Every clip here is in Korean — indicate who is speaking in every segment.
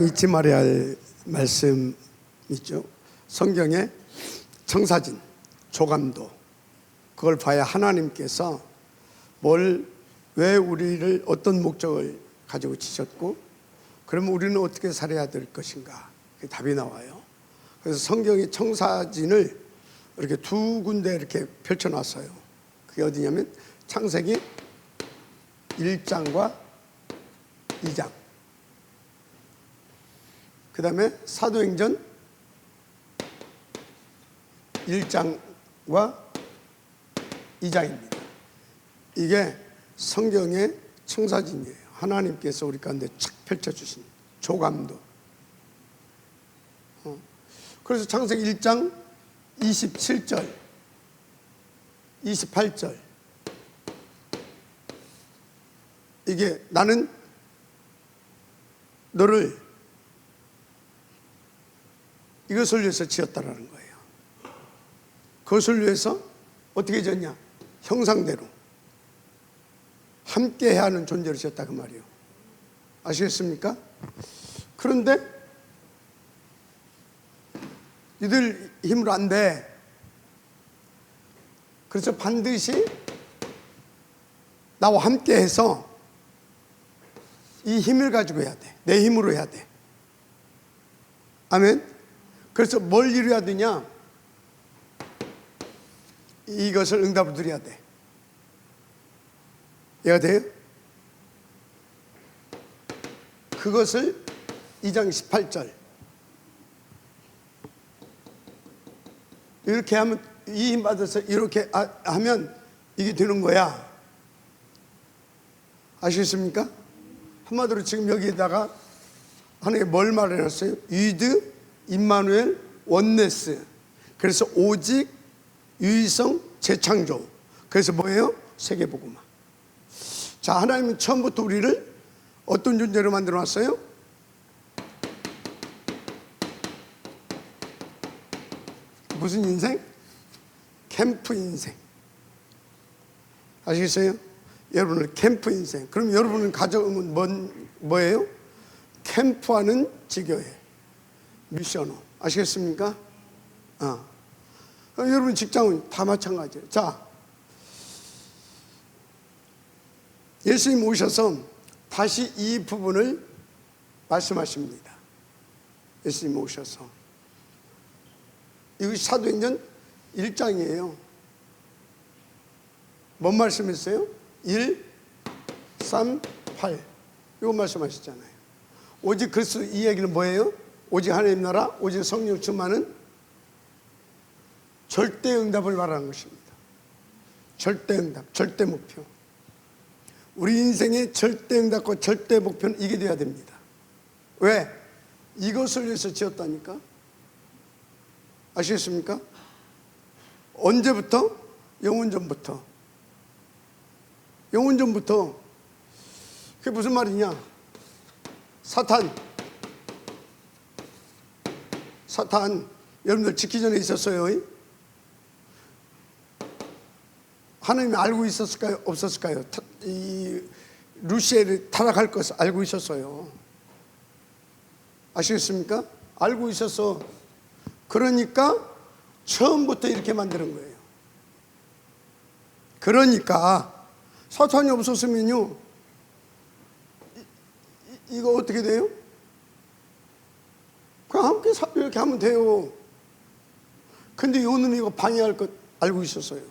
Speaker 1: 잊지 말아야 할 말씀 있죠. 성경에 청사진, 조감도, 그걸 봐야 하나님께서 왜 우리를 어떤 목적을 가지고 지셨고, 그러면 우리는 어떻게 살아야 될 것인가, 그 답이 나와요. 그래서 성경이 청사진을 이렇게 두 군데 이렇게 펼쳐놨어요. 그게 어디냐면 창세기 1장과 2장, 그 다음에 사도행전 1장과 2장입니다. 이게 성경의 청사진이에요. 하나님께서 우리 가운데 착 펼쳐주신 조감도. 그래서 창세기 1장 27절, 28절, 이게 나는 너를 이것을 위해서 지었다라는 거예요. 그것을 위해서 어떻게 지었냐? 형상대로 함께 해야 하는 존재로 지었다, 그 말이에요. 아시겠습니까? 그런데 이들 힘으로 안 돼. 그래서 반드시 나와 함께 해서 이 힘을 가지고 해야 돼. 내 힘으로 해야 돼. 아멘. 그래서 뭘 이루어야 되냐? 이것을 응답을 드려야 돼. 이해가 돼요? 그것을 2장 18절 이렇게 하면, 이 힘 받아서 이렇게 하면 이게 되는 거야. 아시겠습니까? 한마디로 지금 여기에다가 하나님이 뭘 말해놨어요? 위드, 임마누엘, 원네스. 그래서 오직, 유의성, 재창조. 그래서 뭐예요? 세계복음화. 자, 하나님은 처음부터 우리를 어떤 존재로 만들어놨어요? 무슨 인생? 캠프 인생. 아시겠어요? 여러분을 캠프 인생. 그럼 여러분은 가정은 뭐예요? 캠프하는 지교회, 미셔너. 아시겠습니까? 여러분 직장은 다 마찬가지예요. 자, 예수님 오셔서 다시 이 부분을 말씀하십니다. 예수님 오셔서. 이것이 사도행전 1장이에요. 뭔 말씀했어요? 1, 3, 8. 이거 말씀하셨잖아요. 오직 그리스도, 이 얘기는 뭐예요? 오직 하나님 나라, 오직 성령 충만은 절대 응답을 말하는 것입니다. 절대 응답, 절대 목표. 우리 인생의 절대 응답과 절대 목표는 이게 돼야 됩니다. 왜? 이것을 위해서 지었다니까. 아시겠습니까? 언제부터? 영원전부터. 영원전부터. 그게 무슨 말이냐? 사탄, 여러분들 짓기 전에 있었어요. 하나님이 알고 있었을까요? 없었을까요? 이 루시엘을 타락할 것을 알고 있었어요. 아시겠습니까? 알고 있었어. 그러니까 처음부터 이렇게 만드는 거예요. 그러니까 사탄이 없었으면요, 이거 어떻게 돼요? 그냥 함께 이렇게 하면 돼요. 근데 요놈이 이거 방해할 것 알고 있었어요.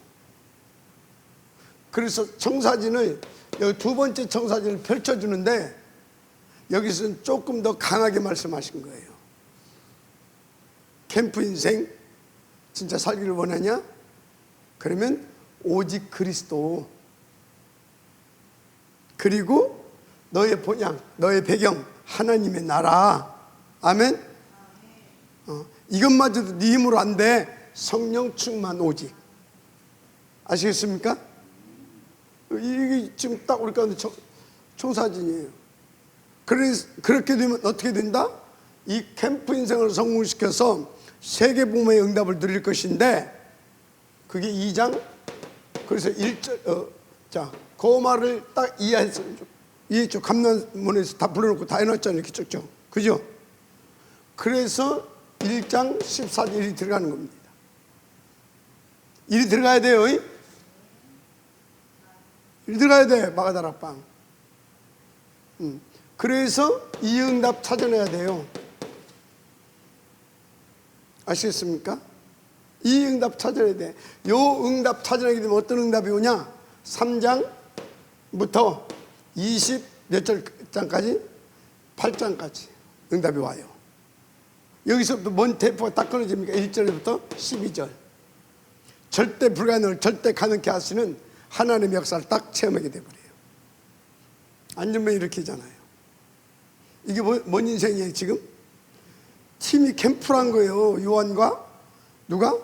Speaker 1: 그래서 청사진을, 여기 두 번째 청사진을 펼쳐주는데, 여기서는 조금 더 강하게 말씀하신 거예요. 캠프 인생 진짜 살기를 원하냐? 그러면 오직 그리스도, 그리고 너의 본향, 너의 배경 하나님의 나라. 아멘. 이것마저도 네 힘으로 안 돼. 성령 충만 오직. 아시겠습니까? 이게 지금 딱 우리 가운데 청사진이에요. 그렇게 되면 어떻게 된다? 이 캠프 인생을 성공시켜서 세계복음의 응답을 드릴 것인데, 그게 2장, 그래서 1절, 자, 그 말을 딱 이해했어요. 이해했죠? 감난문에서 다 불러놓고 다 해놨잖아요. 이렇게 쭉쭉. 그죠? 그래서 1장 14절이 들어가는 겁니다. 일이 들어가야 돼요. 일 들어가야 돼. 마가다락방. 그래서 이 응답 찾아내야 돼요. 아시겠습니까? 이 응답 찾아내야 돼. 요 응답 찾아내게 되면 어떤 응답이 오냐? 3장부터 20 몇 절장까지 8장까지 응답이 와요. 여기서부터 뭔 대포가 딱 끊어집니까? 1절부터 12절. 절대 불가능을 절대 가능케 하시는 하나님의 역사를 딱 체험하게 돼버려요. 안전병 일으키잖아요. 이게 뭔 인생이에요 지금? 팀이 캠프란 거예요. 요한과 누가?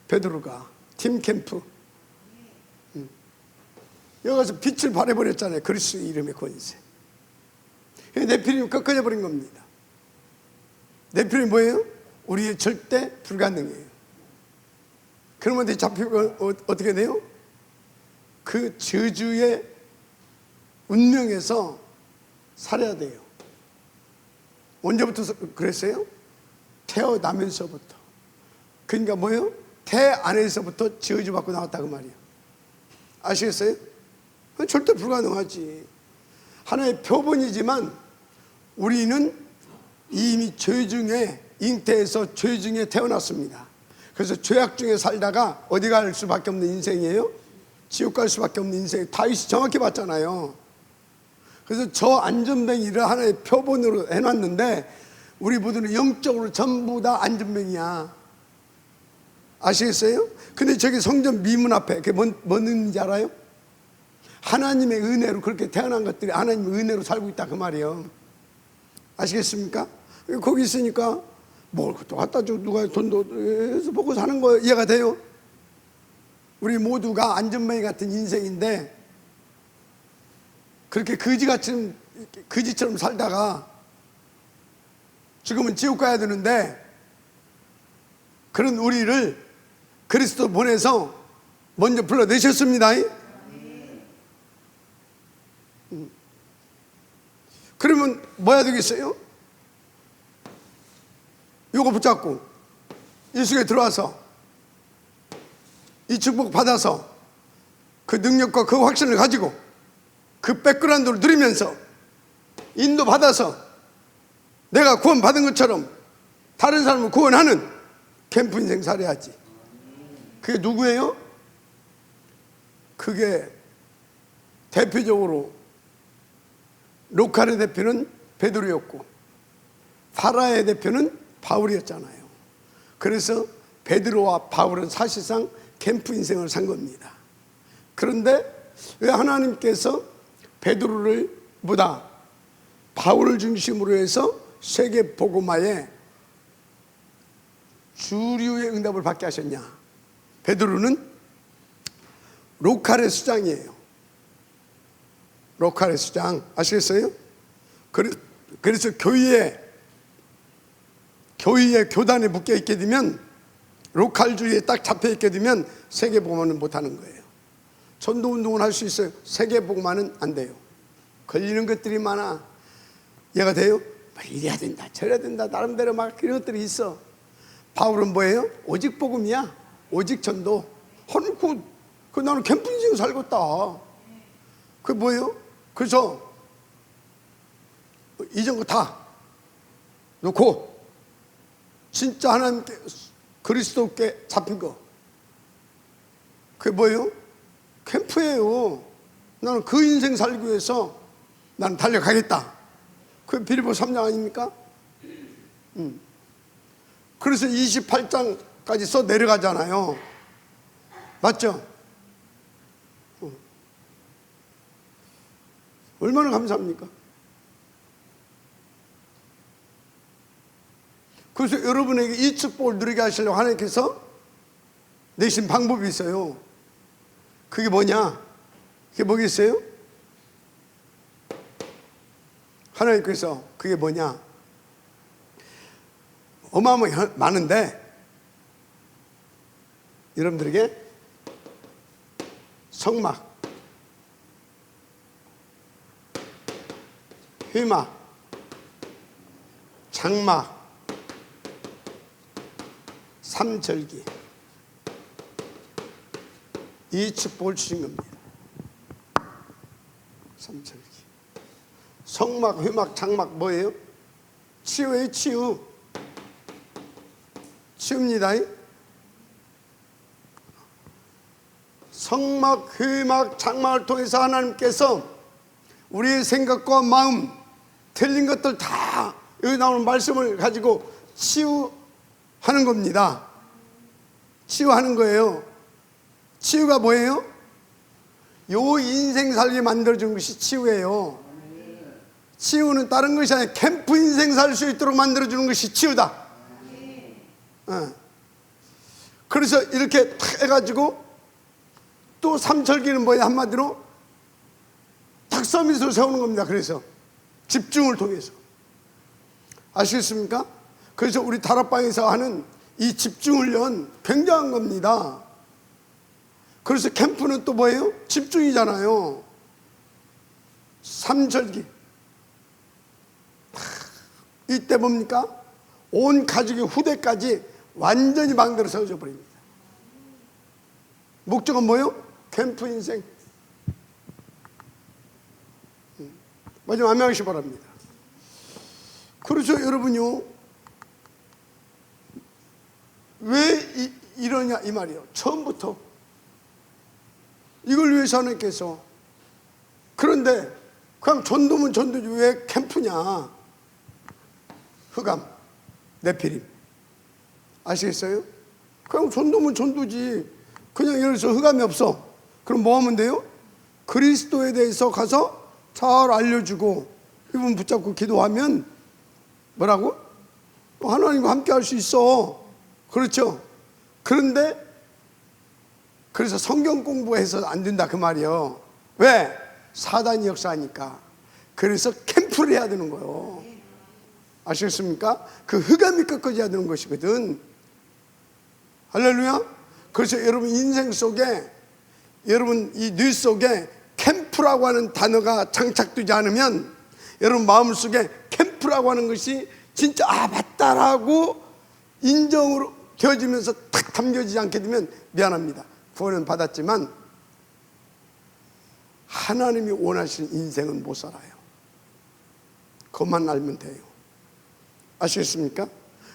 Speaker 1: 베드로가 팀 캠프. 여기 가서 빛을 발해버렸잖아요. 그리스도의 이름의 권세. 네피림이 꺾어져 버린 겁니다. 네피림이 뭐예요? 우리의 절대 불가능이에요. 그러면 잡히고 어떻게 돼요? 그 저주의 운명에서 살아야 돼요. 언제부터 그랬어요? 태어나면서부터. 그러니까 뭐예요? 태 안에서부터 저주받고 나왔다 그 말이에요. 아시겠어요? 절대 불가능하지. 하나의 표본이지만 우리는 이미 죄 중에 잉태해서 죄 중에 태어났습니다. 그래서 죄악 중에 살다가 어디 갈 수밖에 없는 인생이에요? 지옥 갈 수밖에 없는 인생. 다윗이 정확히 봤잖아요. 그래서 저 안전뱅이를 하나의 표본으로 해놨는데 우리 모두는 영적으로 전부 다 안전뱅이야. 아시겠어요? 근데 저기 성전 미문 앞에 그게 뭔 의미인지 알아요? 하나님의 은혜로 그렇게 태어난 것들이 하나님의 은혜로 살고 있다 그 말이에요. 아시겠습니까? 거기 있으니까 뭘 또 갖다 줘. 누가 돈도 해서 먹고 사는 거 이해가 돼요? 우리 모두가 안전뱅이 같은 인생인데 그렇게 거지처럼 살다가 지금은 지옥 가야 되는데 그런 우리를 그리스도 보내서 먼저 불러내셨습니다. 그러면 뭐 해야 되겠어요? 요거 붙잡고 이 속에 들어와서 이 축복 받아서 그 능력과 그 확신을 가지고 그 백그라운드를 누리면서 인도 받아서 내가 구원 받은 것처럼 다른 사람을 구원하는 캠프 인생 살아야지. 그게 누구예요? 그게 대표적으로 로카의 대표는 베드로였고 파라의 대표는 바울이었잖아요. 그래서 베드로와 바울은 사실상 캠프 인생을 산 겁니다. 그런데 왜 하나님께서 베드로를 보다 바울을 중심으로 해서 세계 복음화에 주류의 응답을 받게 하셨냐? 베드로는 로컬의 수장이에요. 로컬의 수장 아시겠어요? 그래서 교단에 묶여 있게 되면 로컬주의에 딱 잡혀 있게 되면 세계 복음화는 못하는 거예요. 전도 운동을 할 수 있어요. 세계 복음화는 안 돼요. 걸리는 것들이 많아. 이해가 돼요? 이래야 된다 저래야 된다 나름대로 막 그런 것들이 있어. 바울은 뭐예요? 오직 복음이야. 오직 전도. 그 나는 캠프 인생 살겠다. 그게 뭐예요? 그래서 이전 거 다 놓고 진짜 하나님께 그리스도께 잡힌 거 그게 뭐예요? 캠프예요. 나는 그 인생 살기 위해서 나는 달려가겠다. 그게 빌립보 3장 아닙니까? 그래서 28장까지 써 내려가잖아요. 맞죠? 얼마나 감사합니까? 그래서 여러분에게 이 축복을 누리게 하시려고 하나님께서 내신 방법이 있어요. 그게 뭐냐? 그게 뭐겠어요? 하나님께서 그게 뭐냐? 어마어마하게 많은데 여러분들에게 성막, 회막, 장막, 삼절기 이 축복을 주신 겁니다. 삼절기. 성막, 회막, 장막 뭐예요? 치유예요. 치유. 치유입니다. 성막, 회막, 장막을 통해서 하나님께서 우리의 생각과 마음 틀린 것들 다 여기 나오는 말씀을 가지고 치유하는 겁니다. 치유하는 거예요. 치유가 뭐예요? 요 인생 살게 만들어주는 것이 치유예요. 치유는 다른 것이 아니라 캠프 인생 살 수 있도록 만들어주는 것이 치유다. 그래서 이렇게 탁 해가지고 또 삼절기는 뭐예요? 한마디로 탁서밋으로 세우는 겁니다. 그래서 집중을 통해서. 아시겠습니까? 그래서 우리 다락방에서 하는 이 집중훈련 굉장한 겁니다. 그래서 캠프는 또 뭐예요? 집중이잖아요. 삼절기. 이때 뭡니까? 온 가족의 후대까지 완전히 망대로 세워져 버립니다. 목적은 뭐예요? 캠프 인생. 마지막 암양하시 바랍니다. 그렇죠, 여러분요. 왜 이러냐 이 말이에요. 처음부터 이걸 위해서 하나님께서. 그런데 그냥 전도면 전도지 왜 캠프냐. 흑암, 네피림. 아시겠어요? 그냥 전도면 전도지. 그냥 예를 들어서 흑암이 없어. 그럼 뭐 하면 돼요? 그리스도에 대해서 가서 잘 알려주고 이분 붙잡고 기도하면 뭐라고? 하나님과 함께 할 수 있어. 그렇죠? 그런데 그래서 성경 공부해서 안 된다 그 말이에요. 왜? 사단이 역사하니까. 그래서 캠프를 해야 되는 거예요. 아시겠습니까? 그 흑암이 꺾어져야 되는 것이거든. 할렐루야. 그래서 여러분 인생 속에, 여러분 이 뇌 속에 캠프라고 하는 단어가 장착되지 않으면 여러분 마음속에 캠프라고 하는 것이 진짜 맞다라고 인정으로 되어지면서 탁 담겨지지 않게 되면 미안합니다. 구원은 받았지만 하나님이 원하시는 인생은 못 살아요. 그것만 알면 돼요. 아시겠습니까?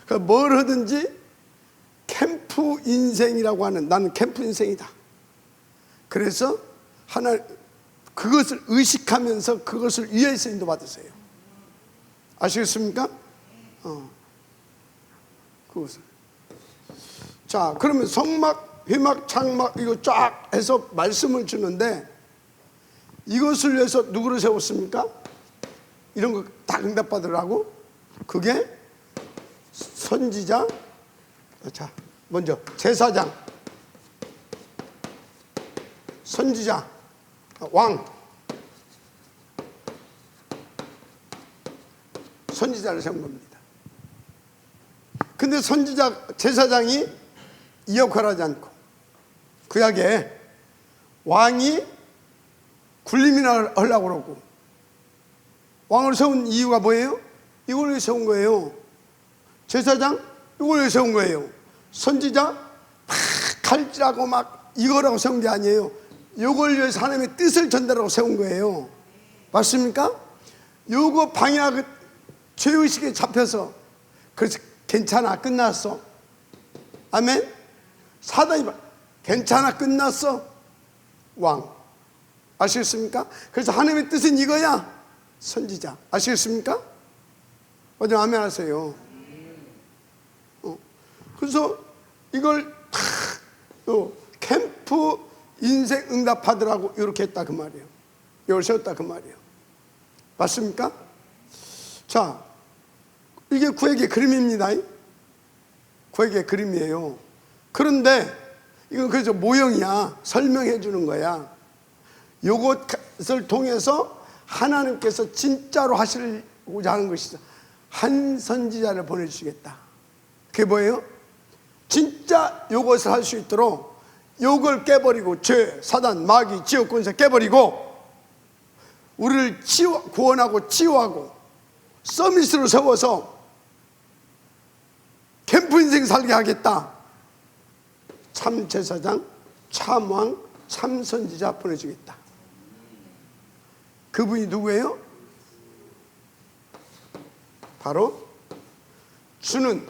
Speaker 1: 그러니까 뭘 하든지 캠프 인생이라고 하는, 나는 캠프 인생이다. 그래서 그것을 의식하면서 그것을 위해서 인도받으세요. 아시겠습니까? 그것을. 자, 그러면 성막, 회막, 장막 이거 쫙 해서 말씀을 주는데 이것을 위해서 누구를 세웠습니까? 이런 거 다 응답받으라고? 그게 선지자, 자, 먼저 제사장, 선지자, 왕, 선지자를 세운 겁니다. 근데 선지자, 제사장이 이 역할을 하지 않고 구약에 왕이 군림이나 하려고 그러고, 왕을 세운 이유가 뭐예요? 이걸 왜 세운 거예요? 제사장? 이걸 왜 세운 거예요? 선지자? 막 칼질하고 막 이거라고 세운 게 아니에요. 이걸 위해서 하나님의 뜻을 전달하고 세운 거예요. 맞습니까? 요거 방해하고 죄의식에 잡혀서, 그래서 괜찮아 끝났어. 아멘. 사단이 괜찮아 끝났어. 왕. 아시겠습니까? 그래서 하나님의 뜻은 이거야. 선지자. 아시겠습니까? 어제 아멘 하세요. 그래서 이걸 다 캠프 인생 응답하더라고 이렇게 했다 그 말이에요. 이걸 세웠다 그 말이에요. 맞습니까? 자, 이게 구약의 그림입니다. 구약의 그림이에요. 그런데 이건 그래서 모형이야. 설명해 주는 거야. 요것을 통해서 하나님께서 진짜로 하시고자 하는 것이죠. 한 선지자를 보내주시겠다. 그게 뭐예요? 진짜 요것을 할 수 있도록 요걸 깨버리고, 죄, 사단, 마귀, 지옥 권세 깨버리고 우리를 구원하고 치유하고 서밋으로 세워서 캠프 인생 살게 하겠다. 참 제사장, 참 왕, 참 선지자 보내주겠다. 그분이 누구예요? 바로 주는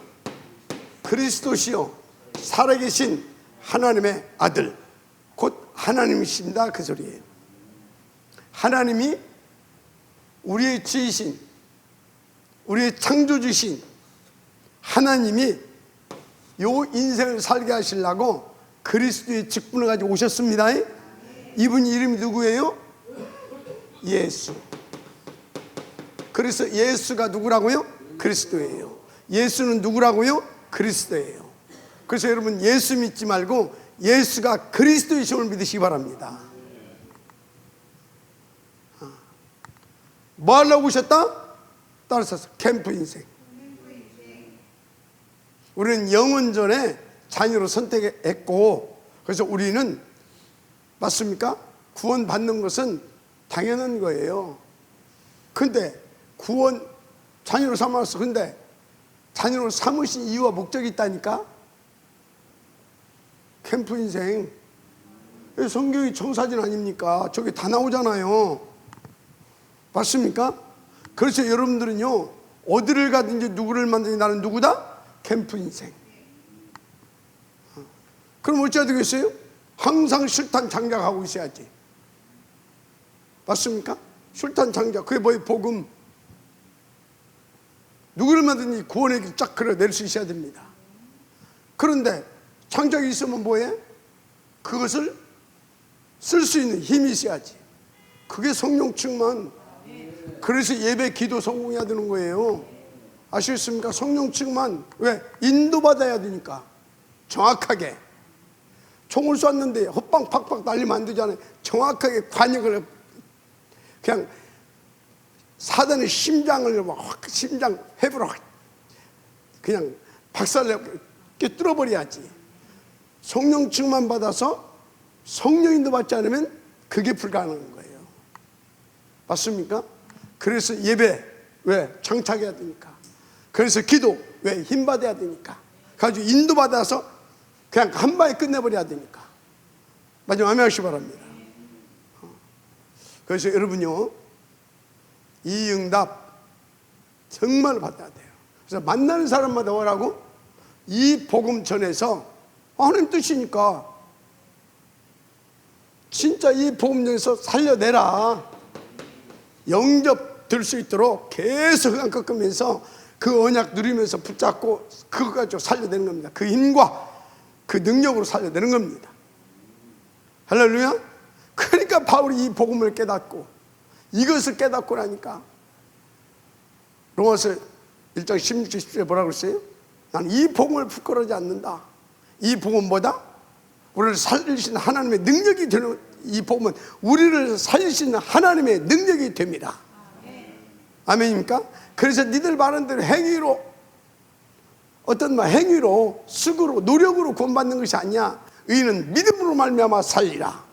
Speaker 1: 그리스도시요 살아계신 하나님의 아들, 곧 하나님이십니다, 그 소리예요. 하나님이 우리의 지이신, 우리의 창조주신 하나님이 요 인생을 살게 하시려고 그리스도의 직분을 가지고 오셨습니다. 이분 이름이 누구예요? 예수. 그래서 예수가 누구라고요? 그리스도예요. 예수는 누구라고요? 그리스도예요. 그래서 여러분 예수 믿지 말고 예수가 그리스도이심을 믿으시기 바랍니다. 뭐 하려고 오셨다? 따라서 캠프 인생. 우리는 영원전에 자녀로 선택했고, 그래서 우리는 맞습니까? 구원 받는 것은 당연한 거예요. 근데 구원 자녀로 삼았어. 근데 자녀로 삼으신 이유와 목적이 있다니까? 캠프 인생. 성경이 청사진 아닙니까? 저게 다 나오잖아요. 맞습니까? 그래서 여러분들은요, 어디를 가든지 누구를 만든지 나는 누구다? 캠프 인생. 그럼 어찌해야 되겠어요? 항상 실탄 장작하고 있어야지. 맞습니까? 실탄 장작, 그게 뭐예요? 복음. 누구를 만든지 구원의 길 쫙 그려낼 수 있어야 됩니다. 그런데 장작이 있으면 뭐해? 그것을 쓸 수 있는 힘이 있어야지. 그게 성령 충만. 그래서 예배 기도 성공해야 되는 거예요. 아시겠습니까? 성령 충만. 왜? 인도받아야 되니까. 정확하게. 총을 쐈는데 헛방 팍팍 날리면 안 되잖아요. 정확하게 관역을, 그냥 사단의 심장을 확, 심장 회부로 확 그냥 박살내고 뚫어버려야지. 성령 충만 받아서 성령 인도받지 않으면 그게 불가능한 거예요. 맞습니까? 그래서 예배, 왜? 장착해야 되니까. 그래서 기도, 왜? 힘받아야 되니까. 가지고 인도받아서 그냥 한 방에 끝내버려야 되니까. 마지막 아멘 하시기 바랍니다. 그래서 여러분요, 이 응답 정말 받아야 돼요. 그래서 만나는 사람마다 오라고 이 복음 전해서 하나님 뜻이니까 진짜 이 복음 전에서 살려내라. 영접 될 수 있도록 계속 안 꺾으면서 그 언약 누리면서 붙잡고 그거 가지고 살려내는 겁니다. 그 힘과 그 능력으로 살려내는 겁니다. 할렐루야. 그러니까 바울이 이 복음을 깨닫고 이것을 깨닫고 나니까 로마서 1장 16절 17절에 뭐라고 했어요? 나는 이 복음을 부끄러워하지 않는다. 이 복음보다 우리를 살리신 하나님의 능력이 되는, 이 복음은 우리를 살리신 하나님의 능력이 됩니다. 아멘입니까? 그래서 니들 말하는 대로 행위로, 어떤 말 행위로, sức으로, 노력으로 구원받는 것이 아니야. 의인은 믿음으로 말미암아 살리라.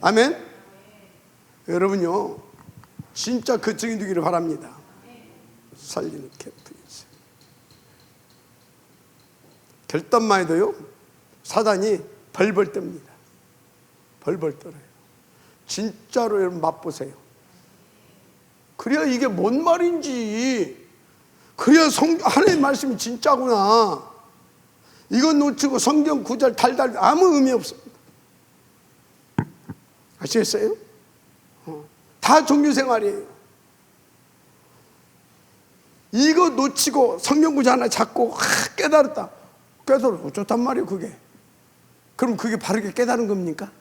Speaker 1: 아멘. 여러분요, 진짜 그 증인 되기를 바랍니다. 살리는 캠프에서 결단만 해도요, 사단이 벌벌 뜹니다. 벌벌 떨어요. 진짜로 여러분 맛보세요. 그래야 이게 뭔 말인지, 그래야 하나님의 말씀이 진짜구나. 이건 놓치고 성경 구절 달달 아무 의미 없습니다. 아시겠어요? 다 종교생활이에요. 이거 놓치고 성경 구절 하나 잡고 깨달았다. 깨달아 어쩌단 말이에요 그게. 그럼 그게 바르게 깨달은 겁니까?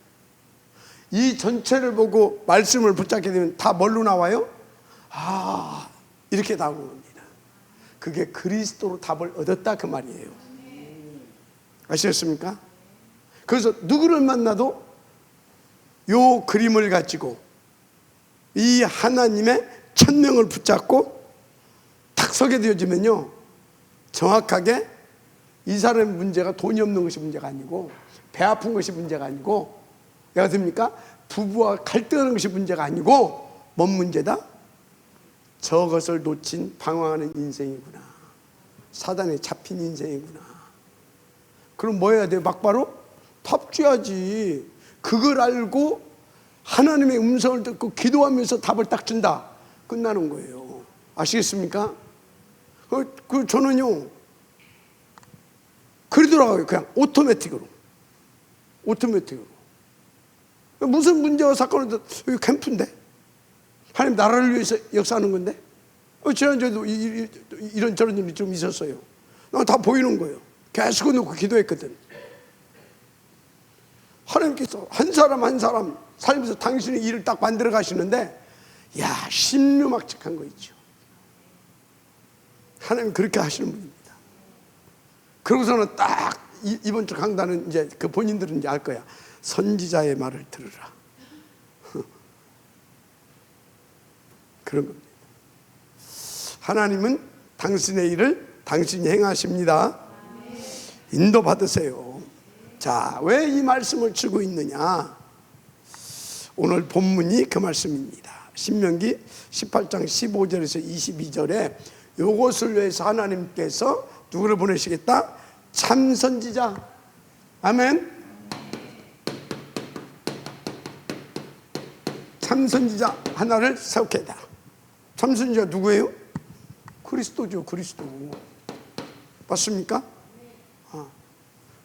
Speaker 1: 이 전체를 보고 말씀을 붙잡게 되면 다 뭘로 나와요? 아, 이렇게 나오는 겁니다. 그게 그리스도로 답을 얻었다 그 말이에요. 아시겠습니까? 그래서 누구를 만나도 요 그림을 가지고 이 하나님의 천명을 붙잡고 탁 서게 되어지면요, 정확하게 이 사람의 문제가 돈이 없는 것이 문제가 아니고, 배 아픈 것이 문제가 아니고, 내가 됩니까? 부부와 갈등하는 것이 문제가 아니고, 뭔 문제다? 저것을 놓친 방황하는 인생이구나. 사단에 잡힌 인생이구나. 그럼 뭐 해야 돼요? 막바로 합주해야지. 그걸 알고 하나님의 음성을 듣고 기도하면서 답을 딱 준다. 끝나는 거예요. 아시겠습니까? 저는요, 그러더라고요. 그냥 오토매틱으로. 무슨 문제와 사건을 여기 캠프인데? 하나님 나라를 위해서 역사하는 건데? 지난주에도 이런저런 일이 좀 있었어요. 다 보이는 거예요. 계속 놓고 기도했거든. 하나님께서 한 사람 한 사람 살면서 당신의 일을 딱 만들어 가시는데, 야, 신묘막측한 거 있죠. 하나님 그렇게 하시는 분입니다. 그러고서는 딱 이번 주 강단은 이제 그 본인들은 이제 알 거야. 선지자의 말을 들으라. 그런 겁니다. 하나님은 당신의 일을 당신이 행하십니다. 인도 받으세요. 자, 왜 이 말씀을 주고 있느냐? 오늘 본문이 그 말씀입니다. 신명기 18장 15절에서 22절에 요것을 위해서 하나님께서 누구를 보내시겠다? 참 선지자. 아멘. 참 선지자 하나를 세우겠다. 참 선지자 누구예요? 그리스도죠. 그리스도. 맞습니까?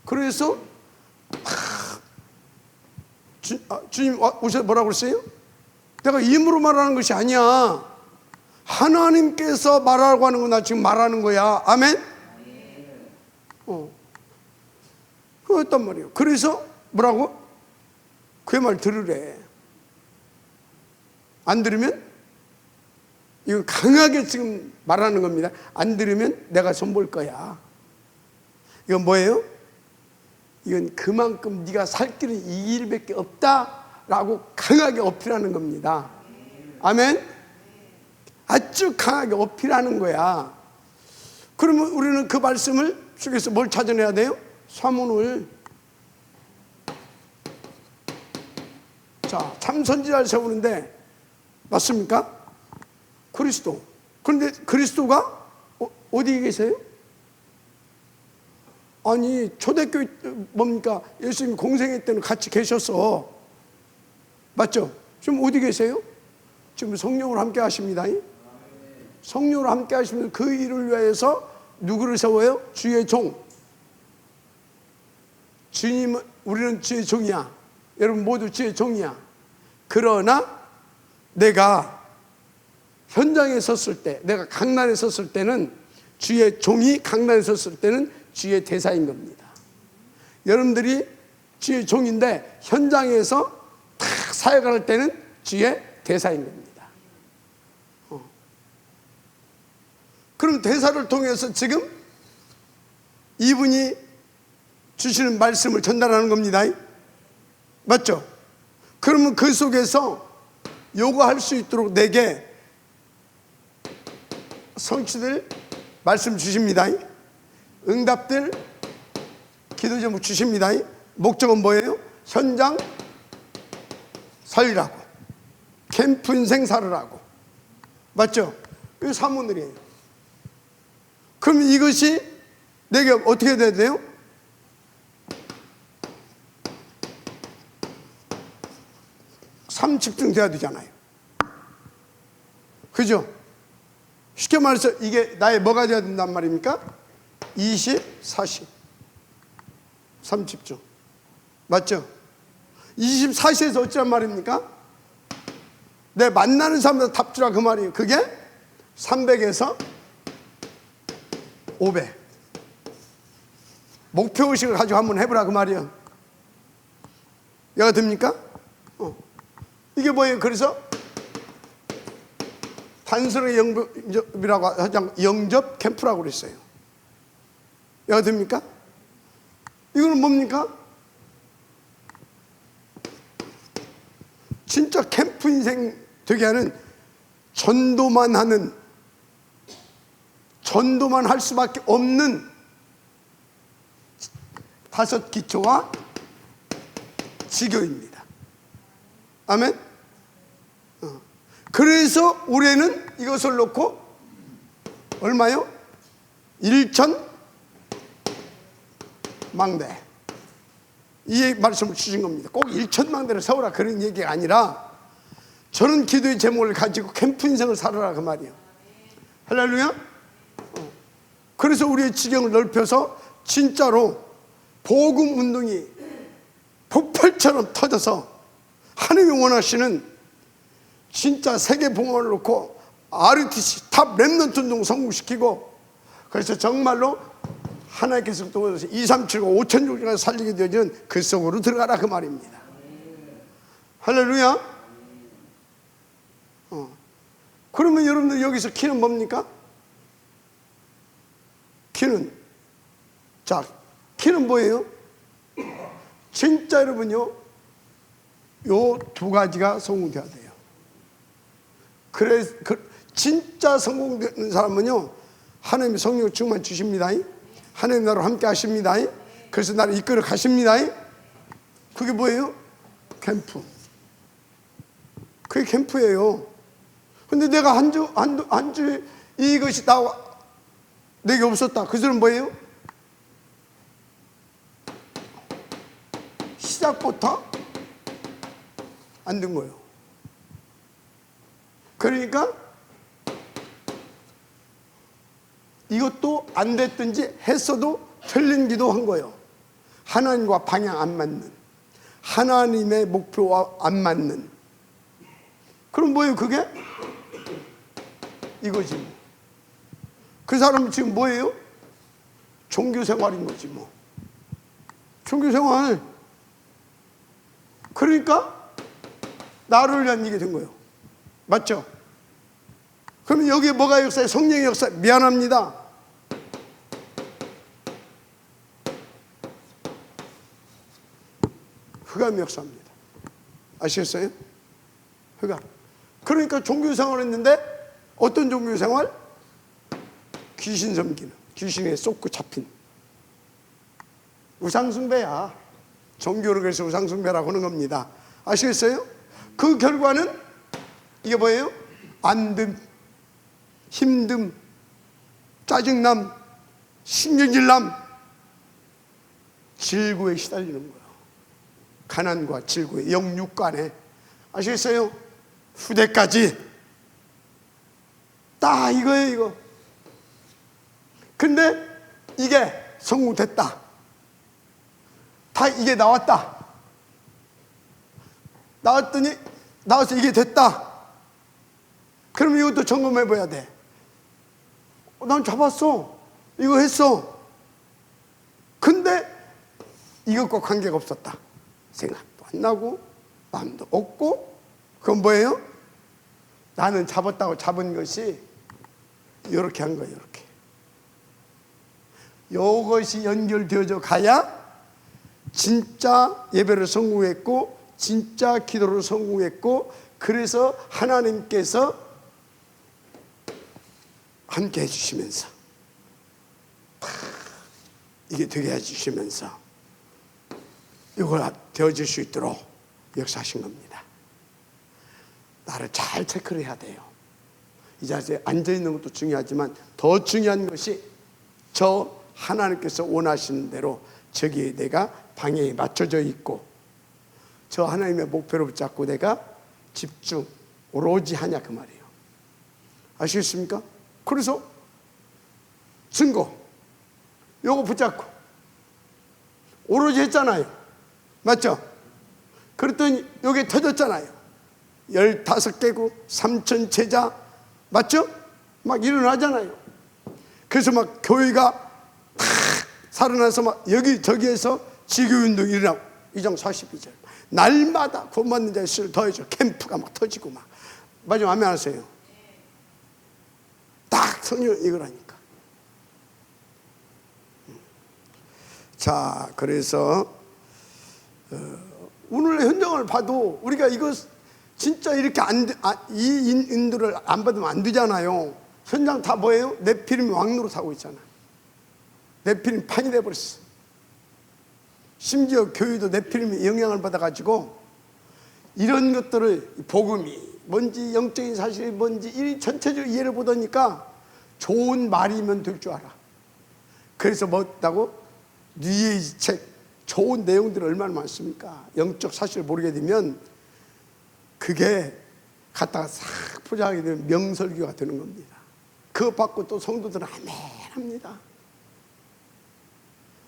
Speaker 1: 그래서 주님 오셔서 뭐라고 그랬어요? 내가 임으로 말하는 것이 아니야. 하나님께서 말하라고 하는 거 나 지금 말하는 거야. 아멘? 그랬단 말이에요. 그래서 뭐라고? 그의 말 들으래. 안 들으면, 이거 강하게 지금 말하는 겁니다. 안 들으면 내가 손볼 거야. 이건 뭐예요? 이건 그만큼 네가 살 길은 이 길밖에 없다라고 강하게 어필하는 겁니다. 아멘? 아주 강하게 어필하는 거야. 그러면 우리는 그 말씀을 속에서 뭘 찾아내야 돼요? 사문을. 자, 참 선지자를 세우는데 맞습니까? 그리스도. 그런데 그리스도가 어디에 계세요? 아니, 초대교회 뭡니까? 예수님 공생애 때는 같이 계셨어. 맞죠? 지금 어디 계세요? 지금 성령으로 함께 하십니다. 성령으로 함께 하시면서 그 일을 위해서 누구를 세워요? 주의 종. 주님은, 우리는 주의 종이야. 여러분 모두 주의 종이야. 그러나 내가 현장에 섰을 때, 내가 강단에 섰을 때는, 주의 종이 강단에 섰을 때는 주의 대사인 겁니다. 여러분들이 주의 종인데 현장에서 탁 사역할 때는 주의 대사인 겁니다. 그럼 대사를 통해서 지금 이분이 주시는 말씀을 전달하는 겁니다. 맞죠? 그러면 그 속에서 요구할 수 있도록 내게 성취될 말씀 주십니다. 응답될 기도 제목 주십니다. 목적은 뭐예요? 현장 살리라고, 캠프 인생 살으라고. 맞죠? 이 사문들이에요. 그럼 이것이 내게 어떻게 돼야 돼요? 집중돼야 되잖아요. 그죠? 쉽게 말해서 이게 나의 뭐가 돼야 된단 말입니까? 20, 40. 3집중. 맞죠? 20, 40에서 어찌란 말입니까? 내 만나는 사람마다 답주라 그 말이에요. 그게 300에서 500. 목표의식을 가지고 한번 해보라 그 말이에요. 이해가 됩니까? 이게 뭐예요? 그래서 단순하게 영접이라고 하지 않고 영접 캠프라고 그랬어요. 이해가 됩니까? 이거는 뭡니까? 진짜 캠프 인생 되게 하는 전도만 할 수밖에 없는 5 기초와 지교입니다. 아멘? 그래서 올해는 이것을 놓고 얼마요? 1,000망대. 이 말씀을 주신 겁니다. 꼭 1천망대를 세우라 그런 얘기가 아니라 저는 기도의 제목을 가지고 캠프 인생을 살아라 그 말이에요. 할렐루야. 그래서 우리의 지경을 넓혀서 진짜로 복음 운동이 폭발처럼 터져서 하나님이 원하시는 진짜 세계 봉헌을 놓고 RUTC 탑 랩넌트 운동 성공시키고, 그래서 정말로 하나님께서 또 2379 5천 종족을 살리게 되어지는 그 속으로 들어가라 그 말입니다. 할렐루야. 그러면 여러분들 여기서 키는 뭡니까? 키는, 자, 키는 뭐예요? 진짜 여러분요, 요 두 가지가 성공돼야 돼요. 그래, 진짜 성공되는 사람은요, 하나님이 성령 충만 주십니다. 하나님 나로 함께 하십니다. 그래서 나를 이끌어 가십니다. 그게 뭐예요? 캠프. 그게 캠프예요. 근데 내가 한 주 이것이 내게 없었다. 그 소리는 뭐예요? 시작부터 안 된 거예요. 그러니까 이것도 안 됐든지 했어도 틀린 기도한 거예요. 하나님과 방향 안 맞는, 하나님의 목표와 안 맞는. 그럼 뭐예요 그게? 이거지 뭐. 그 사람은 지금 뭐예요? 종교생활인 거지 뭐. 종교생활. 그러니까 나를 위한 이게 된 거예요. 맞죠? 그러면 여기에 뭐가 역사예요? 성령의 역사. 미안합니다. 흑암의 역사입니다. 아시겠어요? 흑암. 그러니까 종교생활을 했는데 어떤 종교생활? 귀신 섬기는, 귀신에 쏟고 잡힌 우상숭배야. 종교를 그래서 우상숭배라고 하는 겁니다. 아시겠어요? 그 결과는 이게 뭐예요? 안듦, 힘듦, 짜증남, 신경질남, 질구에 시달리는 거예요. 가난과 질구에, 영육간에. 아시겠어요? 후대까지 딱 이거예요 이거. 근데 이게 성공됐다, 다 이게 나왔다, 나와서 이게 됐다. 그러면 이것도 점검해 봐야 돼. 난 잡았어, 이거 했어. 근데 이것과 관계가 없었다. 생각도 안 나고 마음도 없고. 그건 뭐예요? 나는 잡았다고 잡은 것이 이렇게 한 거예요. 이렇게. 이것이 연결되어져 가야 진짜 예배를 성공했고 진짜 기도를 성공했고, 그래서 하나님께서 함께 해주시면서 이게 되게 해주시면서 이걸 되어질 수 있도록 역사하신 겁니다. 나를 잘 체크를 해야 돼요. 이 자리에 앉아있는 것도 중요하지만 더 중요한 것이 저 하나님께서 원하시는 대로 저기에 내가 방향이 맞춰져 있고 저 하나님의 목표를 붙잡고 내가 집중 오로지 하냐 그 말이에요. 아시겠습니까? 그래서 증거 요거 붙잡고 오로지 했잖아요. 맞죠? 그랬더니 요게 터졌잖아요. 15개국 3천 제자. 맞죠? 막 일어나잖아요. 그래서 막 교회가 탁 살아나서 막 여기저기에서 지교운동이 일어나고 2장 42절 날마다 구원받는 자의 수를 더해줘. 캠프가 막 터지고 막. 마지막 아멘 하세요. 딱 성령 이거라니까. 자, 그래서 오늘의 현장을 봐도 우리가 이거 진짜 이렇게 이 인도를 안 받으면 안 되잖아요. 현장 다 뭐예요? 네피림 왕노로 사고 있잖아. 네피림 판이 돼버렸어. 심지어 교회도 네피림의 영향을 받아가지고 이런 것들을 복음이 뭔지 영적인 사실이 뭔지 이 전체적으로 이해를 보다니까 좋은 말이면 될 줄 알아. 그래서 뭐다고 뉴에이지 책 좋은 내용들이 얼마나 많습니까? 영적 사실을 모르게 되면 그게 갖다가 싹 포장하게 되면 명설교가 되는 겁니다. 그거 받고 또 성도들은 아멘합니다.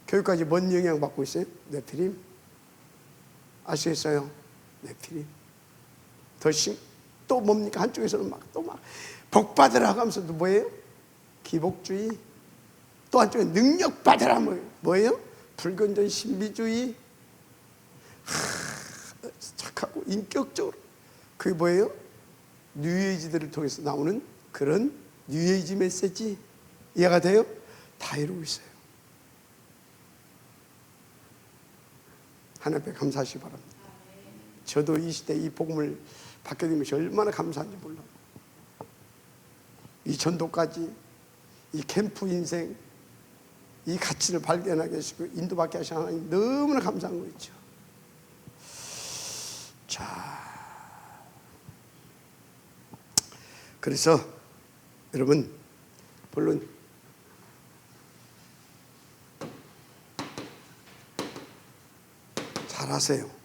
Speaker 1: 교육까지 뭔 영향 받고 있어요? 네피림. 아시겠어요? 네피림. 또 뭡니까? 한쪽에서는 또 복받으라고 하면서도 뭐예요? 기복주의. 또 한쪽에 능력받으라 뭐예요? 불건전 신비주의. 착하고 인격적으로. 그게 뭐예요? 뉴에이지들을 통해서 나오는 그런 뉴에이지 메시지. 이해가 돼요? 다 이루고 있어요. 하나님 앞에 감사하시기 바랍니다. 저도 이 시대에 이 복음을 받게 된 것이 얼마나 감사한지 몰라요. 이 전도까지, 이 캠프 인생, 이 가치를 발견하게 하시고 인도받게 하신 하나님 너무나 감사한 거 있죠. 자, 그래서 여러분, 물론 잘하세요.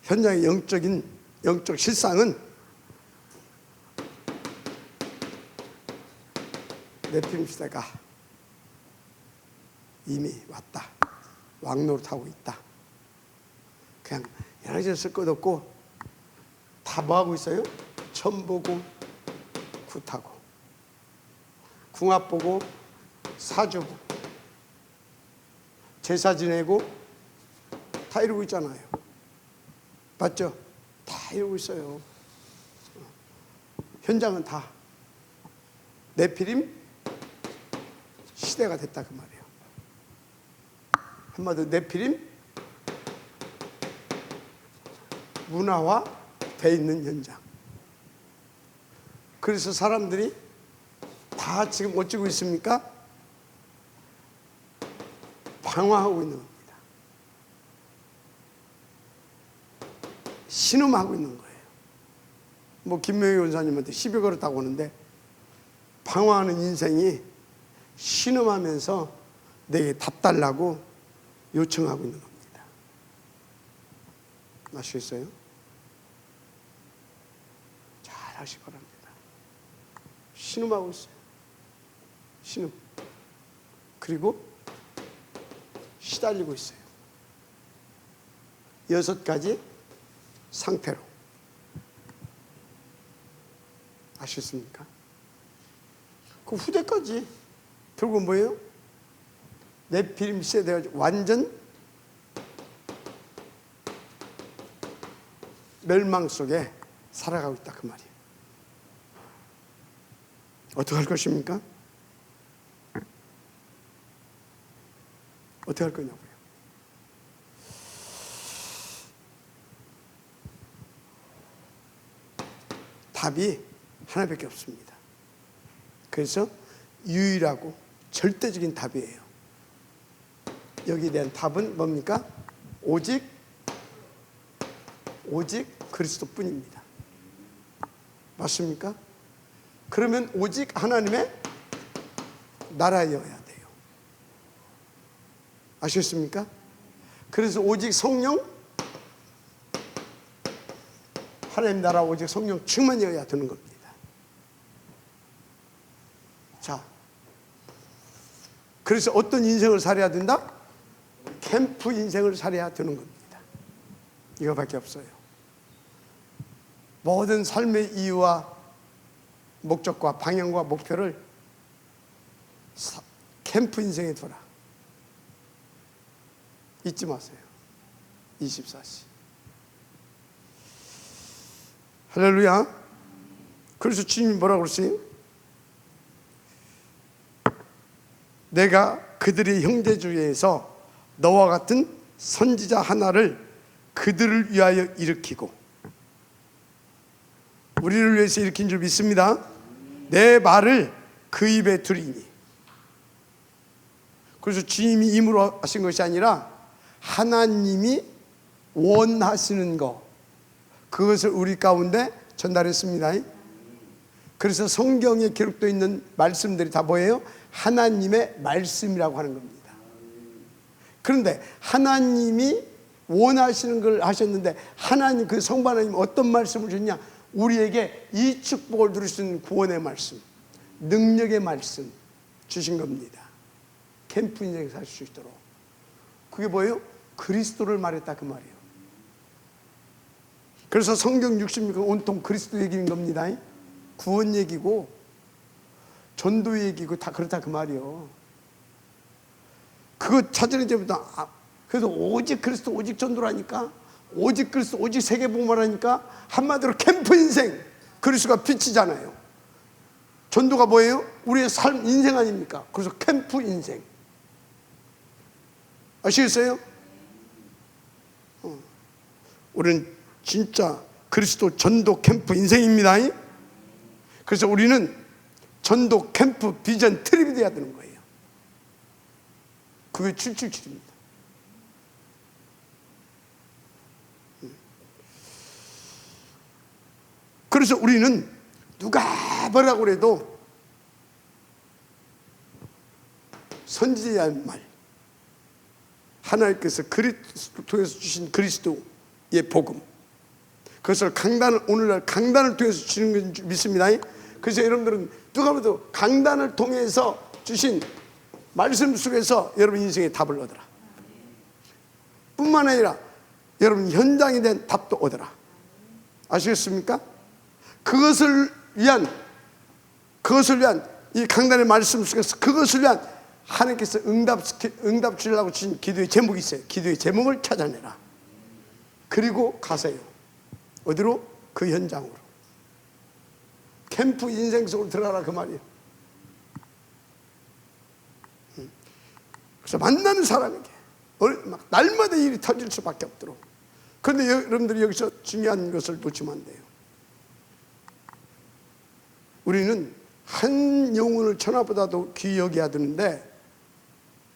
Speaker 1: 현장의 영적 실상은 네피림 시대가 이미 왔다. 왕노릇하고 있다. 그냥 여러 가지 쓸 것 없고 다 뭐하고 있어요? 천 보고 굿하고 궁합 보고 사주 보고 제사 지내고 다 이러고 있잖아요. 맞죠? 다 이러고 있어요. 현장은 다 네피림 시대가 됐다 그 말이에요. 한마디로 네피림 문화화 돼 있는 현장. 그래서 사람들이 다 지금 어찌고 있습니까? 방황하고 있는 겁니다. 신음하고 있는 거예요. 뭐 김명희 원사님한테 시비 걸었다고 하는데 방황하는 인생이 신음하면서 내게 답 달라고 요청하고 있는 겁니다. 아시겠어요? 잘 하시기 바랍니다. 신음하고 있어요. 신음. 그리고 시달리고 있어요. 6가지 상태로. 아셨습니까? 그 후대까지 결국 뭐예요? 네피림 세대가 완전 멸망 속에 살아가고 있다 그 말이에요. 어떻게 할 것입니까? 어떻게 할 거냐고요. 답이 하나밖에 없습니다. 그래서 유일하고 절대적인 답이에요. 여기에 대한 답은 뭡니까? 오직 그리스도뿐입니다. 맞습니까? 그러면 오직 하나님의 나라여야 돼요. 아셨습니까? 그래서 오직 성령, 하나님 나라 오직 성령 충만이어야 되는 겁니다. 자, 그래서 어떤 인생을 살아야 된다? 캠프 인생을 살아야 되는 겁니다. 이거밖에 없어요. 모든 삶의 이유와 목적과 방향과 목표를 캠프 인생에 둬라. 잊지 마세요. 24시. 할렐루야. 그래서 주님이 뭐라고 그러세요? 내가 그들의 형제 중에서 너와 같은 선지자 하나를 그들을 위하여 일으키고, 우리를 위해서 일으킨 줄 믿습니다. 내 말을 그 입에 두리니. 그래서 주님이 임으로 하신 것이 아니라 하나님이 원하시는 것, 그것을 우리 가운데 전달했습니다. 그래서 성경에 기록되어 있는 말씀들이 다 뭐예요? 하나님의 말씀이라고 하는 겁니다. 그런데 하나님이 원하시는 걸 하셨는데, 하나님, 그 성부 하나님 어떤 말씀을 주냐? 우리에게 이 축복을 누릴 수 있는 구원의 말씀, 능력의 말씀 주신 겁니다. 캠프 인생 살 수 있도록. 그게 뭐예요? 그리스도를 말했다, 그 말이에요. 그래서 성경 66권 온통 그리스도 얘기인 겁니다. 구원 얘기고 전도 얘기고 다 그렇다, 그 말이에요. 그거 찾으는 데보다 그래서 오직 그리스도, 오직 전도라니까, 오직 그리스도, 오직 세계복음하라니까. 한마디로 캠프 인생, 그리스도가 빛이잖아요. 전도가 뭐예요? 우리의 삶, 인생 아닙니까? 그래서 캠프 인생. 아시겠어요? 우리는 진짜 그리스도 전도 캠프 인생입니다. 그래서 우리는 전도 캠프 비전 트립이 돼야 되는 거예요. 그게 777입니다. 그래서 우리는 누가 뭐라고 그래도 선지자의 말, 하나님께서 그리스도를 통해서 주신 그리스도의 복음, 그것을 오늘날 강단을 통해서 주시는 걸 믿습니다. 그래서 여러분들은 누가 봐도 강단을 통해서 주신 말씀 속에서 여러분 인생의 답을 얻어라. 뿐만 아니라 여러분 현장에 대한 답도 얻어라. 아시겠습니까? 그것을 위한 이 강단의 말씀 속에서 그것을 위한 하나님께서 응답 주려고 주신 기도의 제목이 있어요. 기도의 제목을 찾아내라. 그리고 가세요. 어디로? 그 현장으로. 캠프 인생 속으로 들어가라, 그 말이에요. 그래서 만나는 사람에게 막 날마다 일이 터질 수밖에 없도록. 그런데 여러분들이 여기서 중요한 것을 놓치면 안 돼요. 우리는 한 영혼을 천하보다도 귀히 여겨야 되는데,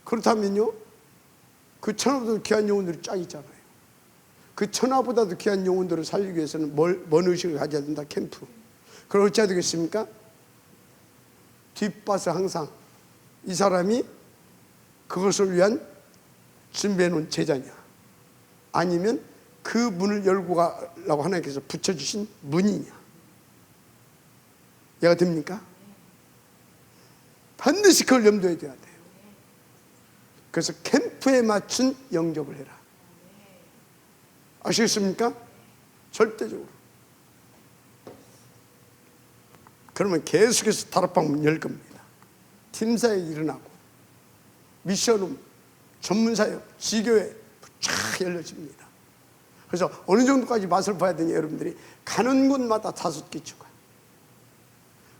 Speaker 1: 그렇다면요, 그 천하보다도 귀한 영혼들이 쫙 있잖아요. 그 천하보다도 귀한 영혼들을 살리기 위해서는 뭔 의식을 가져야 된다? 캠프. 그럼 어찌해야 되겠습니까? 뒷밭을 항상 이 사람이 그것을 위한 준비해 놓은 제자냐, 아니면 그 문을 열고 가라고 하나님께서 붙여주신 문이냐. 이해가 됩니까? 반드시 그걸 염두에 둬야 돼요. 그래서 캠프에 맞춘 영접을 해라. 아시겠습니까? 절대적으로. 그러면 계속해서 다락방문 열 겁니다. 팀사역이 일어나고, 미션홈, 전문사역, 지교회 쫙 열려집니다. 그래서 어느 정도까지 맛을 봐야 되냐, 여러분들이 가는 곳마다 5개 추가.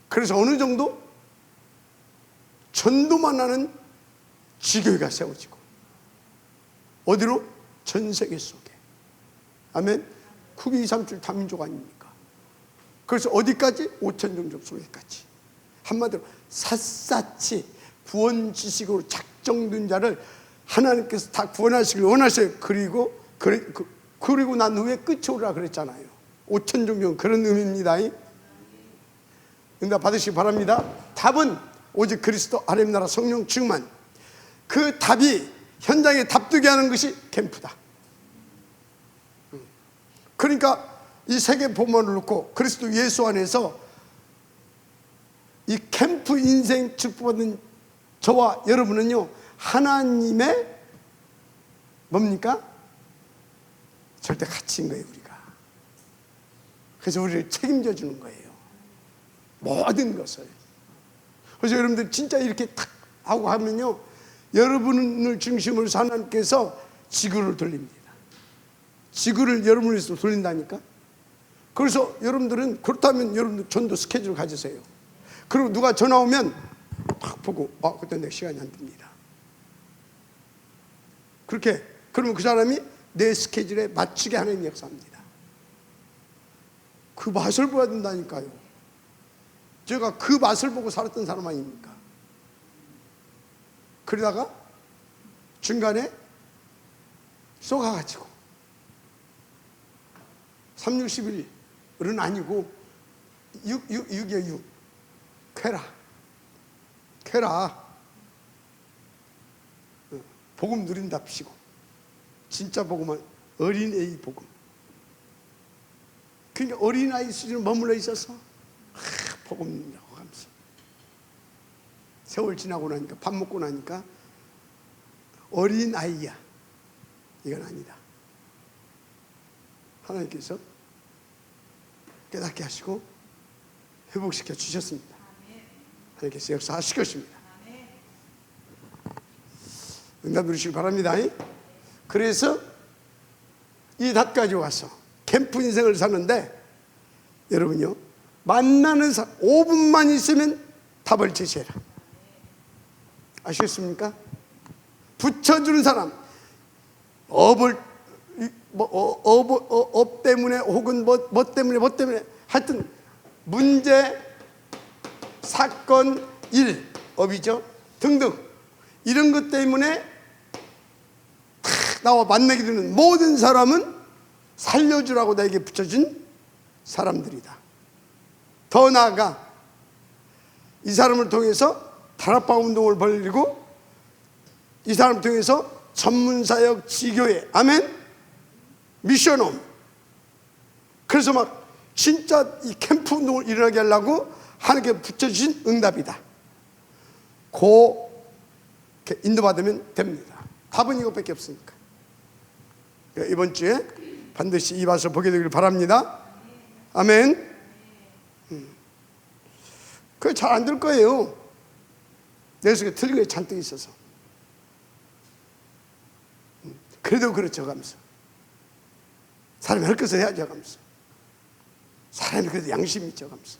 Speaker 1: 그래서 어느 정도 전도만 하는 지교회가 세워지고, 어디로? 전 세계 속에. 아멘. 국위 2, 3줄 다민족 아닙니까? 그래서 어디까지? 5천 종족 속에까지. 한마디로 샅샅이 구원 지식으로 작정된 자를 하나님께서 다 구원하시길 원하셔요. 그리고 난 후에 끝이 오라 그랬잖아요. 5천 종족은 그런 의미입니다. 응답 받으시기 바랍니다. 답은 오직 그리스도, 하나님 나라, 성령 충만. 그 답이 현장에 답되게 하는 것이 캠프다. 그러니까 이 세계 복음을 놓고 그리스도 예수 안에서 이 캠프 인생 축복받은 저와 여러분은요, 하나님의 뭡니까? 절대 가치인 거예요, 우리가. 그래서 우리를 책임져 주는 거예요, 모든 것을. 그래서 여러분들 진짜 이렇게 탁 하고 하면요, 여러분을 중심으로 해서 하나님께서 지구를 돌립니다. 지구를 여러분을 위해서 돌린다니까. 그래서 여러분들은, 그렇다면 여러분들 전도 스케줄을 가지세요. 그리고 누가 전화 오면 딱 보고, 그때 내 시간이 안 됩니다. 그렇게, 그러면 그 사람이 내 스케줄에 맞추게 하나님이 역사합니다. 그 맛을 보여야 된다니까요. 제가 그 맛을 보고 살았던 사람 아닙니까? 그러다가 중간에 쏘가가지고 360일은 아니고 6이요 6 쾌라 복음 누린답시고, 진짜 복음은 어린애의 복음. 그러니까 어린아이 수준에 머물러 있어서 복음이라고 하면서 세월 지나고 나니까, 밥 먹고 나니까 어린아이야, 이건 아니다. 하나님께서 깨닫게 하시고 회복시켜 주셨습니다. 하나님께서 역사하실 것입니다. 응답 누리시기 바랍니다. 그래서 이 답까지 와서 캠프 인생을 사는데, 여러분요, 만나는 사람 5분만 있으면 답을 제시해라. 아시겠습니까? 붙여주는 사람, 업을 업 때문에 혹은 뭐 때문에 하여튼 문제, 사건, 일, 업이죠, 등등 이런 것 때문에 탁 나와 만나게 되는 모든 사람은 살려주라고 나에게 붙여준 사람들이다. 더 나아가 이 사람을 통해서 다락방 운동을 벌이고, 이 사람을 통해서 전문사역, 지교회, 아멘, 미션홈, 그래서 막 진짜 이 캠프 운동을 일어나게 하려고 하나님께 붙여주신 응답이다. 인도받으면 됩니다. 답은 이것밖에 없으니까. 이번 주에 반드시 이 맛을 보게 되길 바랍니다. 아멘. 그게 잘 안 될 거예요. 내 속에 틀린 게 잔뜩 있어서. 그래도 그렇죠 하면서, 사람이 할 것을 해야죠 하면서, 사람이 그래도 양심이 있죠 하면서,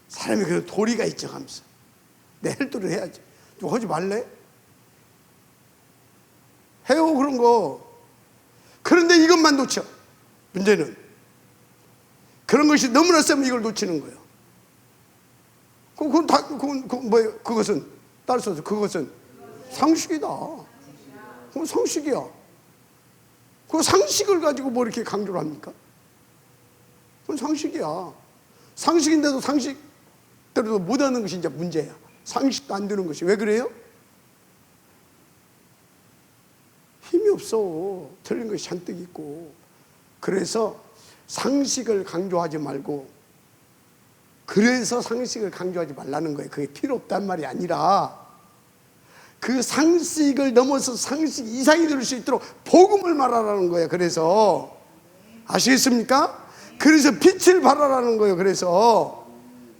Speaker 1: 사람이 그래도 도리가 있죠 하면서, 내 할 도리를 해야죠. 좀 하지 말래? 해요 그런 거. 그런데 이것만 놓쳐. 문제는 그런 것이 너무나 세면 이걸 놓치는 거예요. 그건 뭐예요? 그것은 따라서 그것은 상식이다. 그건 상식이야. 그 상식을 가지고 뭐 이렇게 강조를 합니까? 그건 상식이야. 상식인데도 상식대로도 못하는 것이 이제 문제야. 상식도 안 되는 것이. 왜 그래요? 힘이 없어. 틀린 것이 잔뜩 있고. 그래서 상식을 강조하지 말고, 그래서 상식을 강조하지 말라는 거예요. 그게 필요 없단 말이 아니라, 그 상식을 넘어서 상식 이상이 될 수 있도록 복음을 말하라는 거예요. 그래서 아시겠습니까? 그래서 빛을 발하라는 거예요. 그래서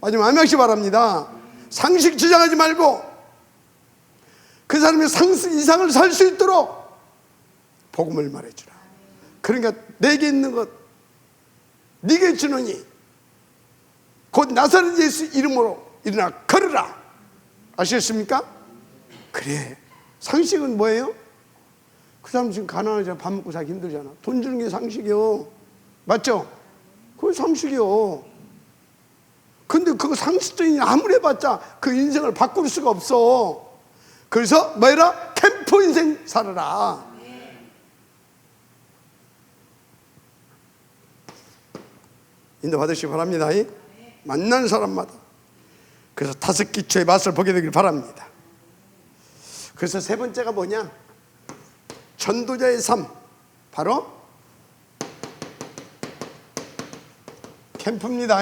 Speaker 1: 마지막 암약시 바랍니다. 상식 주장하지 말고 그 사람의 상식 이상을 살 수 있도록 복음을 말해주라. 그러니까 내게 있는 것 네게 주노니 곧 나사렛 예수 이름으로 일어나 걸으라. 아시겠습니까? 그래. 상식은 뭐예요? 그 사람 지금 가난하잖아. 밥 먹고 살기 힘들잖아. 돈 주는 게 상식이요. 맞죠? 그건 상식이요. 근데 그거 상식적인 아무리 해봤자 그 인생을 바꿀 수가 없어. 그래서 뭐해라? 캠프 인생 살아라. 인도 받으시기 바랍니다. 만난 사람마다. 그래서 5기초의 맛을 보게 되길 바랍니다. 그래서 세 번째가 뭐냐? 전도자의 삶. 바로 캠프입니다.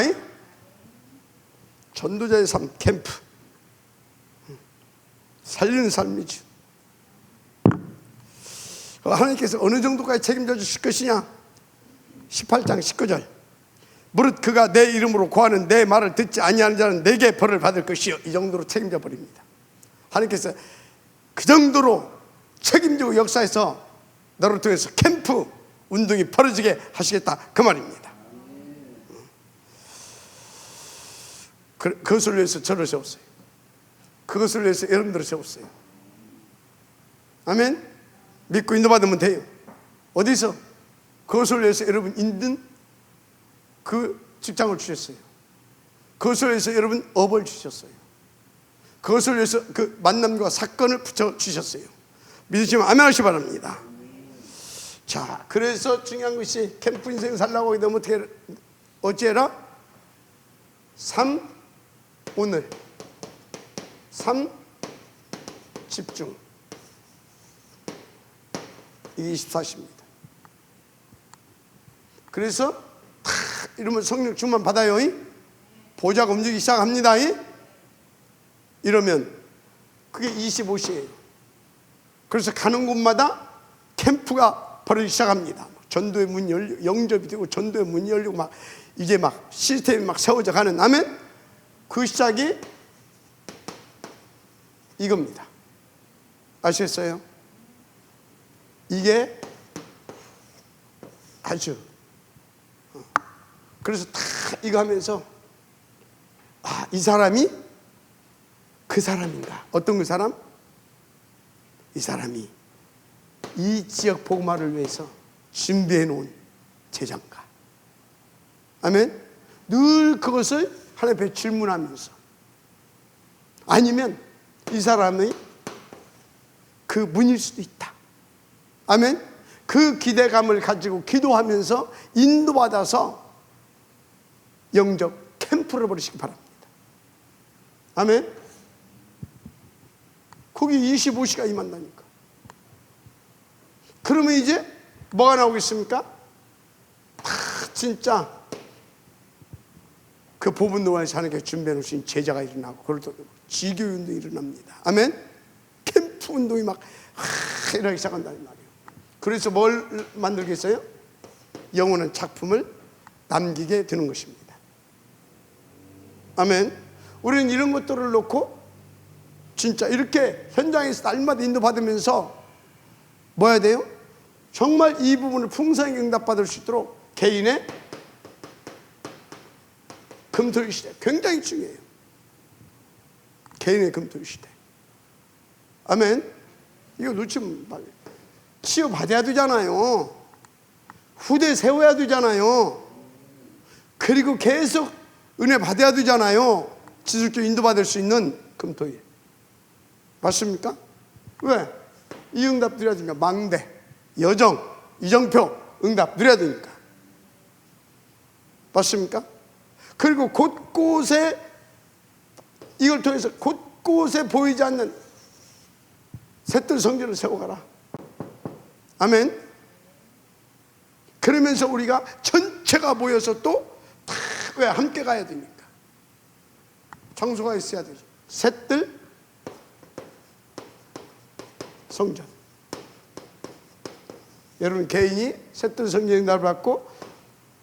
Speaker 1: 전도자의 삶, 캠프. 살리는 삶이죠. 하나님께서 어느 정도까지 책임져 주실 것이냐? 18장 19절. 무릇 그가 내 이름으로 구하는 내 말을 듣지 아니하는 자는 내게 벌을 받을 것이요. 이 정도로 책임져 버립니다. 하나님께서 그 정도로 책임지고 역사해서 너를 통해서 캠프 운동이 벌어지게 하시겠다, 그 말입니다. 그것을 위해서 저를 세웠어요. 그것을 위해서 여러분들을 세웠어요. 아멘. 믿고 인도받으면 돼요. 어디서? 그것을 위해서 여러분 있는 그 직장을 주셨어요. 그것을 위해서 여러분 업을 주셨어요. 그것을 위해서 그 만남과 사건을 붙여주셨어요. 믿으시면 아멘 하시기 바랍니다. 자, 그래서 중요한 것이 캠프 인생 살라고 하게 되면 어찌해라? 3. 오늘 3. 집중. 이게 24시입니다. 그래서 탁 이러면 성령 충만 받아요. 보좌가 움직이기 시작합니다. 이러면 그게 25시예요. 그래서 가는 곳마다 캠프가 벌어지기 시작합니다. 전도의 문이 열리고 영접이 되고 전도의 문이 열리고 막 이제 막 시스템이 막 세워져 가는. 아멘. 그 시작이 이겁니다. 아시겠어요? 이게 아주 그래서 다 이거 하면서 이 사람이 그 사람인가? 어떤 그 사람? 이 사람이 이 지역 복음화를 위해서 준비해 놓은 제자인가? 아멘. 늘 그것을 하나님 앞에 질문하면서, 아니면 이 사람의 그 문일 수도 있다. 아멘. 그 기대감을 가지고 기도하면서 인도받아서 영적 캠프를 벌이시기 바랍니다. 아멘. 거기 25시가 임한다니까. 그러면 이제 뭐가 나오겠습니까? 진짜 그 보분 동안에 하나님께 준비해 놓으신 제자가 일어나고, 그걸 또 지교 운동이 일어납니다. 아멘. 캠프 운동이 막 일어나기 시작한다는 말이에요. 그래서 뭘 만들겠어요? 영원한 작품을 남기게 되는 것입니다. 아멘. 우리는 이런 것들을 놓고 진짜 이렇게 현장에서 날마다 인도받으면서 뭐 해야 돼요? 정말 이 부분을 풍성하게 응답받을 수 있도록 개인의 금토일 시대 굉장히 중요해요. 개인의 금토일 시대. 아멘. 이거 놓치면 치유받아야 되잖아요. 후대 세워야 되잖아요. 그리고 계속 은혜 받아야 되잖아요. 지속적으로 인도받을 수 있는 금토일. 맞습니까? 왜? 이 응답 드려야 되니까. 망대, 여정, 이정표 응답 드려야 되니까. 맞습니까? 그리고 곳곳에 이걸 통해서 곳곳에 보이지 않는 셋들 성전을 세워가라. 아멘. 그러면서 우리가 전체가 모여서 또 다 왜 함께 가야 되니까. 장소가 있어야 되죠. 셋들 성전. 여러분 개인이 셋들 성전 응답을 받고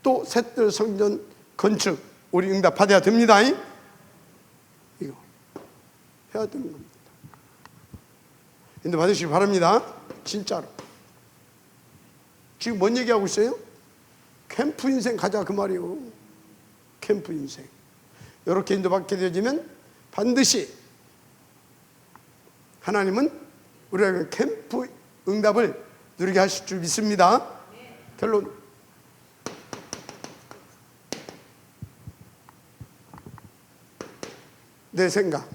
Speaker 1: 또 셋들 성전 건축 우리 응답 받아야 됩니다. 이거 해야 되는 겁니다. 응답 받으시기 바랍니다. 진짜로. 지금 뭔 얘기하고 있어요? 캠프 인생 가자 그 말이에요. 캠프 인생. 이렇게 인도받게 되어지면 반드시 하나님은 우리에게 캠프 응답을 누리게 하실 줄 믿습니다. 결론. 내 생각,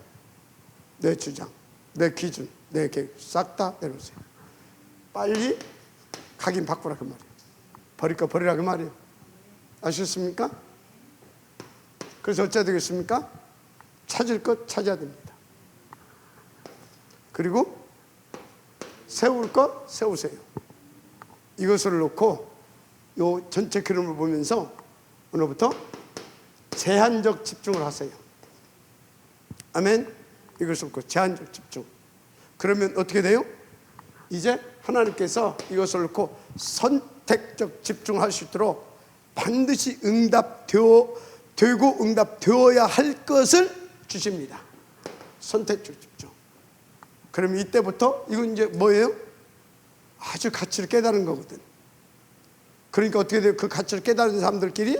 Speaker 1: 내 주장, 내 기준, 내 계획 싹 다 내놓으세요. 빨리 각인 바꾸라 그 말이에요. 버릴 거 버리라 그 말이에요. 아셨습니까? 그래서 어찌해야 되겠습니까? 찾을 것 찾아야 됩니다. 그리고 세울 것 세우세요. 이것을 놓고 요 전체 그림을 보면서 오늘부터 제한적 집중을 하세요. 아멘. 이것을 놓고 제한적 집중. 그러면 어떻게 돼요? 이제 하나님께서 이것을 놓고 선택적 집중할 수 있도록 반드시 응답되고 응답되어야 할 것을 주십니다. 선택적 집중. 그러면 이때부터 이건 이제 뭐예요? 아주 가치를 깨달은 거거든. 그러니까 어떻게 돼요? 그 가치를 깨달은 사람들끼리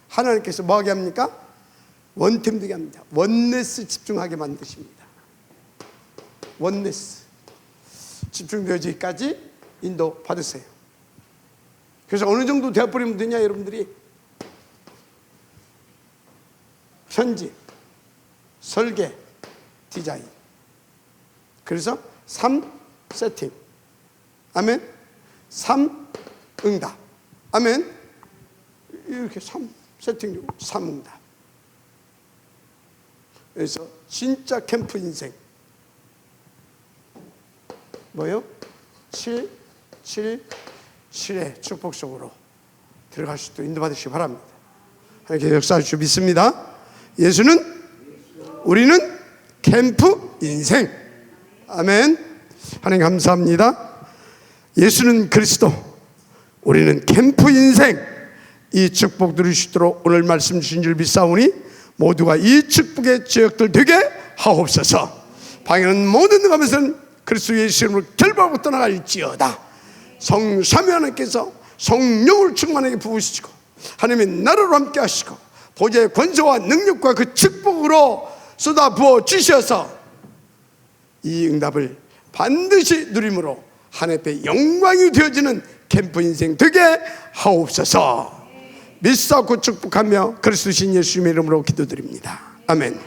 Speaker 1: 하나님께서 뭐하게 합니까? 원팀 되게 합니다. 원네스 집중하게 만드십니다. 원네스 집중되어지기까지 인도 받으세요. 그래서 어느 정도 되어버리면 되냐 여러분들이? 편집, 설계, 디자인. 그래서 3 세팅. 아멘. 3 응답. 아멘. 이렇게 3 세팅되고 3 응답. 그래서 진짜 캠프 인생 뭐요? 7, 7의 축복 속으로 들어갈 수 있도록 인도받으시기 바랍니다. 하나님께 역사할 줄 믿습니다. 예수는, 우리는 캠프 인생. 아멘. 하나님 감사합니다. 예수는 그리스도, 우리는 캠프 인생. 이 축복 누릴 수 있도록 오늘 말씀 주신 줄 믿사오니 모두가 이 축복의 죄악들 되게 하옵소서. 방해는 모든 것은 그리스도 예수 이름으로 결박하고 떠나갈지어다. 성삼위 하나님께서 성령을 충만하게 부으시고 하나님의 나라로 함께 하시고 보좌의 권세와 능력과 그 축복으로 쏟아 부어 주셔서 이 응답을 반드시 누림으로 하나님 앞에 영광이 되어지는 캠프 인생 되게 하옵소서. 믿사옵고 축복하며 그리스도 신 예수님의 이름으로 기도드립니다. 아멘.